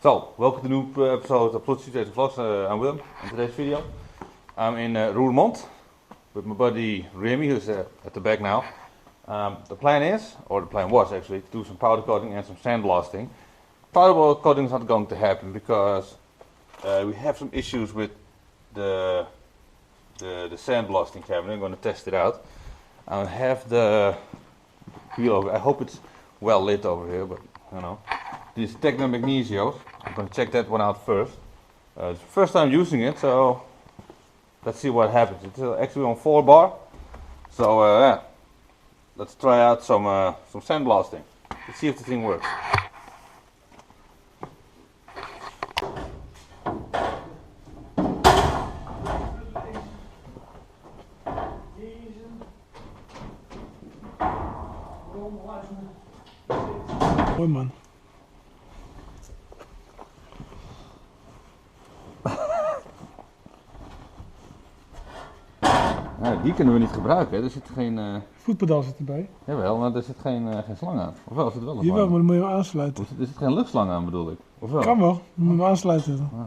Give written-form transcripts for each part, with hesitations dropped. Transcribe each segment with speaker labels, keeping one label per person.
Speaker 1: So, welcome to a new episode of Plot Situated Vlogs. I'm Willem. In today's video, I'm in Roermond with my buddy Remy, who's at the back now. The plan was actually, to do some powder coating and some sandblasting. Powder coating is not going to happen because we have some issues with the sandblasting cabinet. I'm going to test it out. I have the wheel over. I hope it's well lit over here, but you know. This Techno Magnesio. I'm going to check that one out first. It's the first time using it, so let's see what happens. It's actually on 4 bar, so yeah. Let's try out some sandblasting. Let's see if the thing works.
Speaker 2: Mooi man.
Speaker 1: Nou, die kunnen we niet gebruiken, hè. Er zit geen...
Speaker 2: Voetpedaal zit erbij.
Speaker 1: Jawel, maar er zit geen slang aan. Of wel, zit er wel een
Speaker 2: Jawel,
Speaker 1: slang
Speaker 2: maar
Speaker 1: aan?
Speaker 2: dan moet je hem aansluiten.
Speaker 1: Er zit geen luchtslang aan, bedoel ik. Of wel?
Speaker 2: Kan wel, dan moet je hem aansluiten.
Speaker 1: Ah.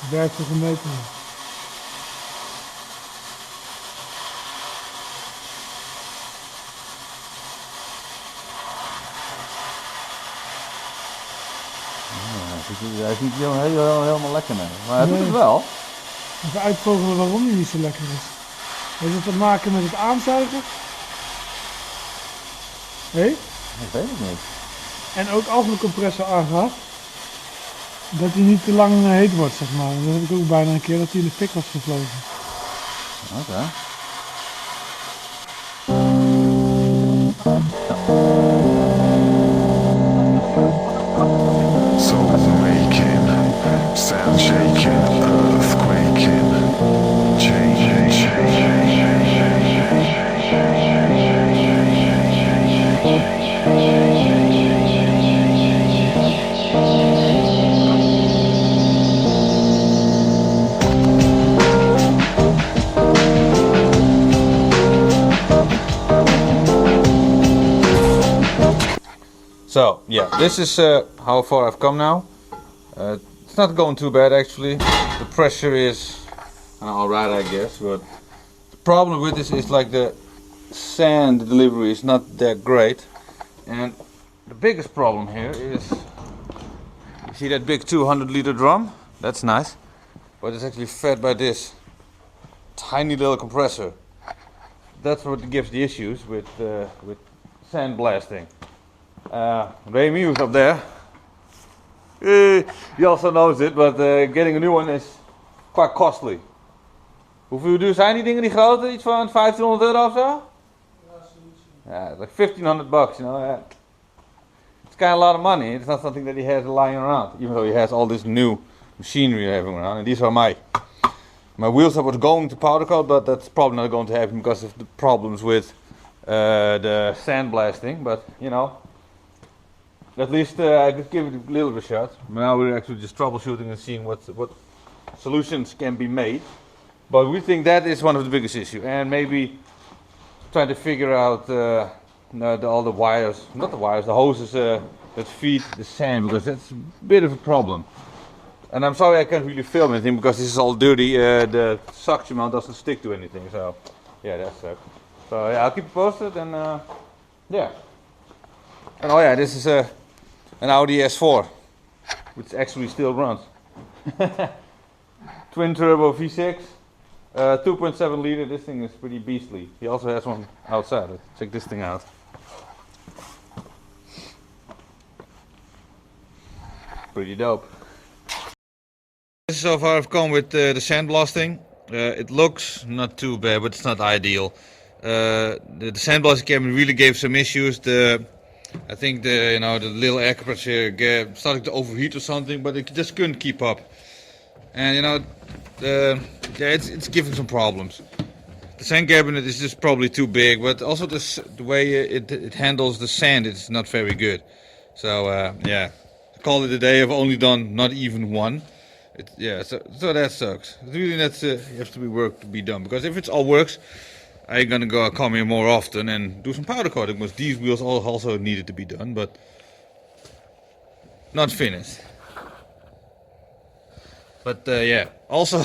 Speaker 2: Het werkt voor een meter.
Speaker 1: Hij is niet helemaal lekker mee, maar hij doet het wel.
Speaker 2: Even uitvogelen waarom hij niet zo lekker is. Heeft het te maken met het aanzuigen? Hé?
Speaker 1: Ik weet het niet.
Speaker 2: En ook als de compressor aangaat, dat hij niet te lang heet wordt, zeg maar. Dat heb ik ook bijna een keer, dat hij in de fik was gevlogen.
Speaker 1: Oké.
Speaker 3: Sound shaking, earth quaking, change.
Speaker 1: So yeah, this is how far I've come now. It's not going too bad actually. The pressure is alright, I guess, but the problem with this is like the sand delivery is not that great. And the biggest problem here is, you see that big 200-liter drum? That's nice, but it's actually fed by this tiny little compressor. That's what gives the issues with sandblasting. Remy, who's up there, he also knows it, but getting a new one is quite costly. Hoeveel duur zijn die dingen, die grote? Iets van 1500 euro of zo?
Speaker 2: Ja, zoiets.
Speaker 1: Yeah, like 1500 bucks, you know. Yeah. It's kind of a lot of money. It's not something that he has lying around, even though he has all this new machinery having around. And these are my wheels that was going to powder coat, but that's probably not going to happen because of the problems with the sandblasting. But you know, at least I could give it a little bit of a shot. Now we're actually just troubleshooting and seeing what solutions can be made. But we think that is one of the biggest issues, and maybe trying to figure out all the wires, not the wires, the hoses that feed the sand, because that's a bit of a problem. And I'm sorry I can't really film anything because this is all dirty. The suction mount doesn't stick to anything, so yeah, that sucks. So yeah, I'll keep you posted, and yeah. And oh yeah, this is an Audi S4, which actually still runs. Twin turbo V6, 2.7 liter. This thing is pretty beastly. He also has one outside. Let's check this thing out. Pretty dope. This is so far I've come with the sandblasting. It looks not too bad, but it's not ideal. The sandblasting cabinet really gave some issues. I think the little air compressor started to overheat or something, but it just couldn't keep up. And yeah, it's giving some problems. The sand cabinet is just probably too big, but also the way it handles the sand is not very good. So yeah, I call it a day. I've only done not even one. So that sucks. It really has to be work to be done, because if it all works, I'm gonna go come here more often and do some powder coating, because these wheels also needed to be done, but not finished. But yeah, also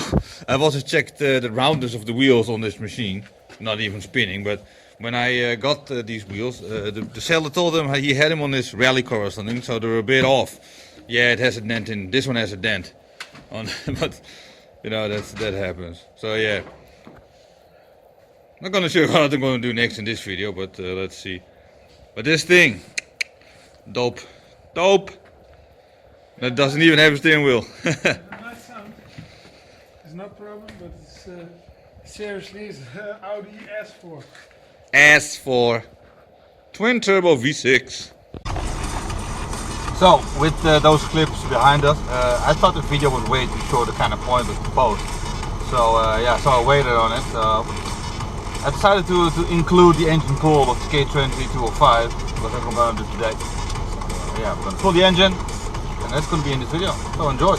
Speaker 1: I've also checked the roundness of the wheels on this machine, not even spinning, but when I got these wheels, the seller told them he had them on this rally car or something, so they were a bit off. Yeah, it has a dent in, this one has a dent on, but you know, that happens. So yeah, not gonna show you what I'm gonna do next in this video, but let's see. But this thing, dope. That doesn't even have a steering wheel.
Speaker 2: Nice sound. It's not a problem, but it's seriously, it's Audi S4.
Speaker 1: S4 twin turbo V6. So with those clips behind us, I thought the video was way too short to kind of pointless to post. So yeah, so I waited on it. I decided to include the engine pull of the K20 205, because that's what I'm going to do today. So, yeah, I'm going to pull the engine, and that's going to be in this video. So enjoy.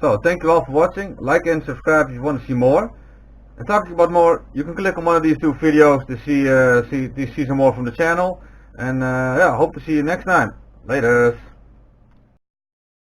Speaker 1: So, thank you all for watching. Like and subscribe if you want to see more. And talking about more, you can click on one of these two videos to see some more from the channel. And yeah, hope to see you next time. Later.